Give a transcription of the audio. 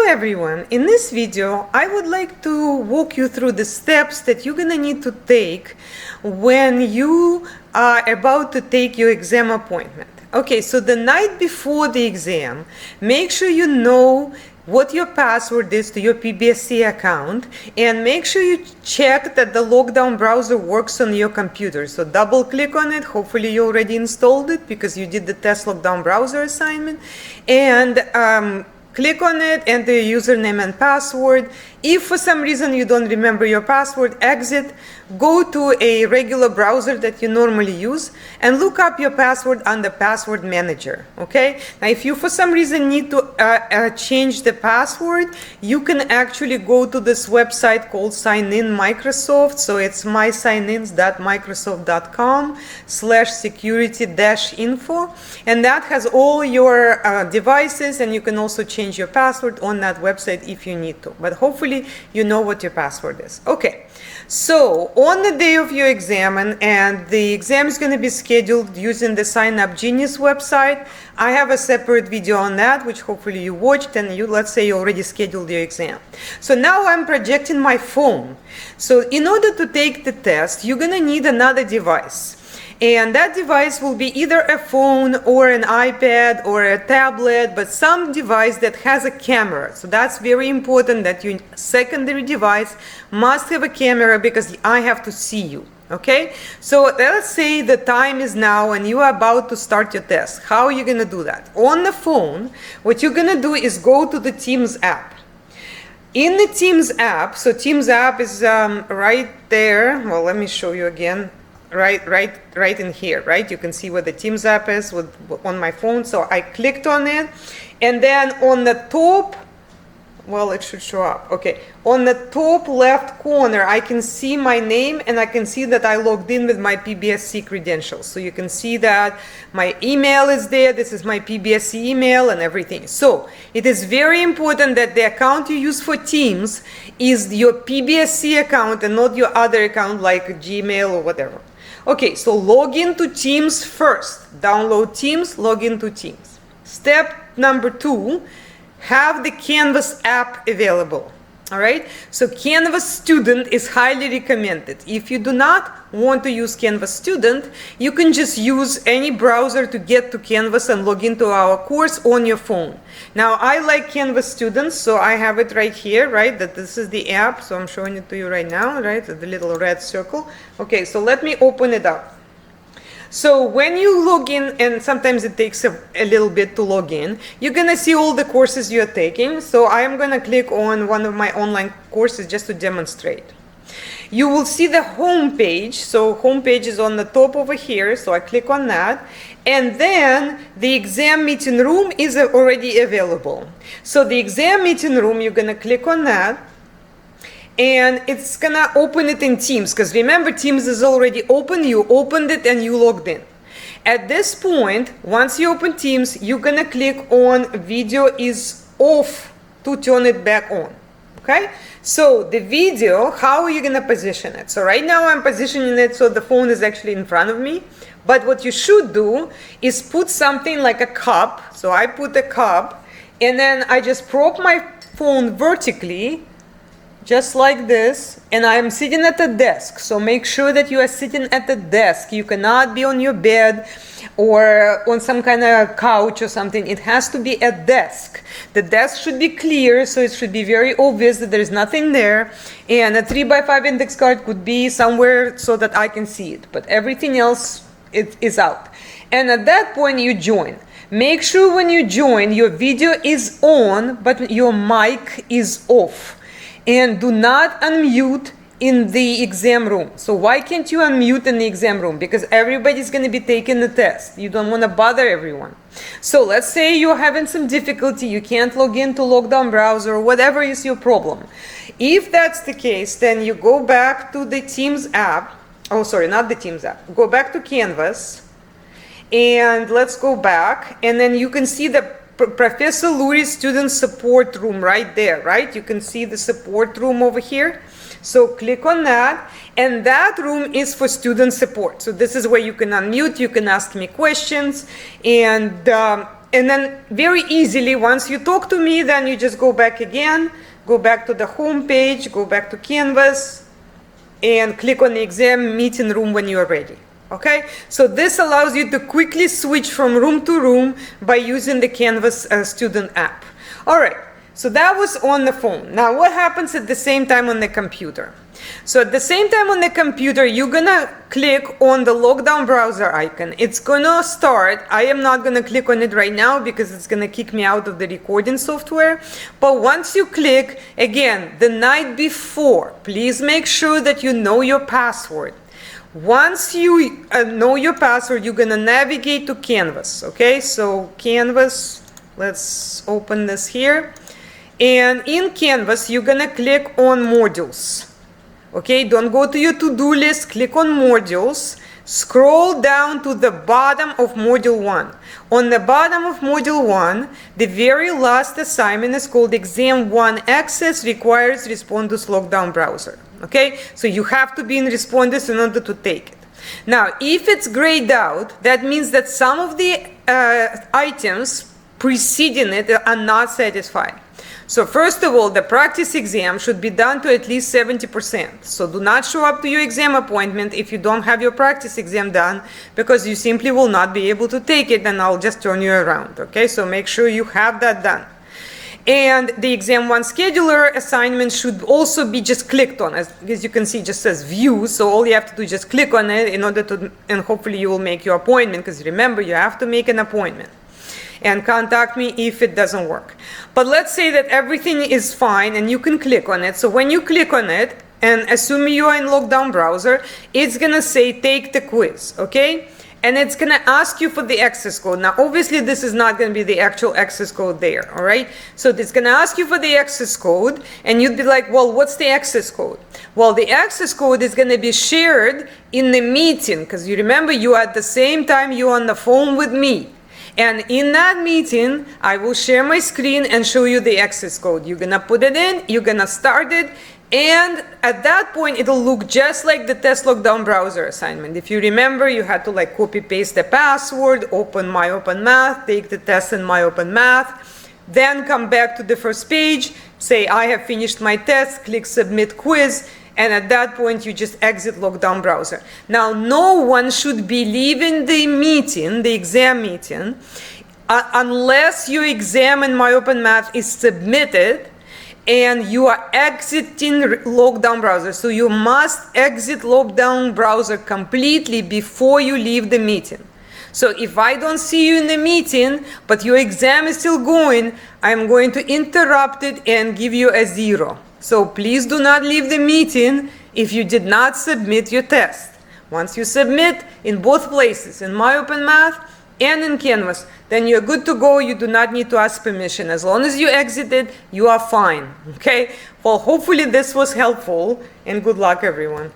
everyone, in this video I would like to walk you through the steps that you're gonna need to take when you are about to take your exam appointment. Okay, so the night before the exam, make sure you know what your password is to your PBSC account, and make sure you check that the lockdown browser works on your computer. So double click on it. Hopefully you already installed it because you did the test lockdown browser assignment, and click on it, enter your username and password. If for some reason you don't remember your password, exit, go to a regular browser that you normally use, and look up your password under Password Manager, okay? Now, if you for some reason need to change the password, you can actually go to this website called Sign In Microsoft. So it's mysignins.microsoft.com/security-info, and that has all your devices, and you can also change your password on that website if you need to. But hopefully you know what your password is. Okay, so on the day of your exam, and the exam is going to be scheduled using the Sign Up Genius website. I have a separate video on that, which hopefully you watched, and let's say you already scheduled your exam. So now I'm projecting my phone. So in order to take the test, you're going to need another device. And that device will be either a phone or an iPad or a tablet, but some device that has a camera. So that's very important that your secondary device must have a camera, because I have to see you. Okay, so let's say the time is now and you are about to start your test. How are you going to do that? On the phone, what you're going to do is go to the Teams app. In the Teams app, so Teams app is right there. Well, let me show you again. Right in here, right? You can see where the Teams app is on my phone. So I clicked on it, and then on the top, well, it should show up. Okay, on the top left corner, I can see my name, and I can see that I logged in with my PBSC credentials. So you can see that my email is there. This is my PBSC email and everything. So it is very important that the account you use for Teams is your PBSC account and not your other account like Gmail or whatever. Okay, so log into Teams first. Download Teams, log into Teams. Step number 2, have the Canvas app available. All right, so Canvas Student is highly recommended. If you do not want to use Canvas Student, you can just use any browser to get to Canvas and log into our course on your phone. Now, I like Canvas Student, so I have it right here, right? That this is the app, so I'm showing it to you right now, right? The little red circle. Okay, so let me open it up. So when you log in, and sometimes it takes a little bit to log in, you're going to see all the courses you're taking. So I'm going to click on one of my online courses just to demonstrate. You will see the home page. So home page is on the top over here. So I click on that. And then the exam meeting room is already available. So the exam meeting room, you're going to click on that. And it's gonna open it in Teams, because remember, Teams is already open. You opened it and you logged in. At this point, once you open Teams, you're gonna click on video is off to turn it back on. Okay, so the video, how are you gonna position it? So right now I'm positioning it so the phone is actually in front of me. But what you should do is put something like a cup. So I put a cup, and then I just prop my phone vertically, just like this, and I am sitting at a desk. So make sure that you are sitting at the desk. You cannot be on your bed or on some kind of couch or something. It has to be a desk. The desk should be clear, so it should be very obvious that there is nothing there. And a 3x5 index card could be somewhere so that I can see it. But everything else is out. And at that point, you join. Make sure when you join, your video is on, but your mic is off. And do not unmute in the exam room. So why can't you unmute in the exam room? Because everybody's going to be taking the test. You don't want to bother everyone. So let's say you're having some difficulty. You can't log into lockdown browser or whatever is your problem. If that's the case, then you go back to the Teams app. Oh, sorry, not the Teams app. Go back to Canvas. And let's go back. And then you can see the Professor Lurie Student Support Room right there, right? You can see the support room over here. So click on that, and that room is for student support. So this is where you can unmute, you can ask me questions, and And then very easily, once you talk to me, then you just go back again, go back to the home page, go back to Canvas, and click on the exam meeting room when you are ready. Okay, so this allows you to quickly switch from room to room by using the Canvas student app. All right, so that was on the phone. Now what happens at the same time on the computer? So at the same time on the computer, you're gonna click on the lockdown browser icon. It's gonna start. I am not gonna click on it right now because it's gonna kick me out of the recording software. But once you click, again, the night before, please make sure that you know your password. Once you know your password, you're gonna navigate to Canvas, okay? So Canvas, let's open this here. And in Canvas, you're gonna click on modules. Okay, don't go to your to-do list, click on modules, scroll down to the bottom of module 1. On the bottom of module 1, the very last assignment is called Exam 1 Access Requires Respondus Lockdown Browser. Okay, so you have to be in Respondus in order to take it. Now, if it's grayed out, that means that some of the items preceding it are not satisfied. So first of all, the practice exam should be done to at least 70%. So do not show up to your exam appointment if you don't have your practice exam done, because you simply will not be able to take it and I'll just turn you around. Okay, so make sure you have that done. And the Exam 1 Scheduler assignment should also be just clicked on. As you can see, it just says view. So all you have to do is just click on it in order to, and hopefully you will make your appointment, because remember, you have to make an appointment. And contact me if it doesn't work. But let's say that everything is fine and you can click on it. So when you click on it, and assuming you are in lockdown browser, it's gonna say take the quiz, okay? And it's gonna ask you for the access code. Now obviously this is not gonna be the actual access code there, all right? So it's gonna ask you for the access code, and you'd be like, well, what's the access code? Well, the access code is gonna be shared in the meeting, because you remember, you at the same time you're on the phone with me. And in that meeting, I will share my screen and show you the access code. You're gonna put it in, you're gonna start it, and at that point, it'll look just like the test lockdown browser assignment. If you remember, you had to like copy paste the password, open MyOpenMath, take the test in MyOpenMath, then come back to the first page, say I have finished my test, click submit quiz, and at that point you just exit lockdown browser. Now no one should be leaving the meeting, the exam meeting, unless your exam in MyOpenMath is submitted and you are exiting lockdown browser. So you must exit lockdown browser completely before you leave the meeting. So if I don't see you in the meeting, but your exam is still going, I'm going to interrupt it and give you a 0. So please do not leave the meeting if you did not submit your test. Once you submit in both places, in MyOpenMath and in Canvas, then you're good to go. You do not need to ask permission. As long as you exited, you are fine. Okay? Well, hopefully this was helpful, and good luck, everyone.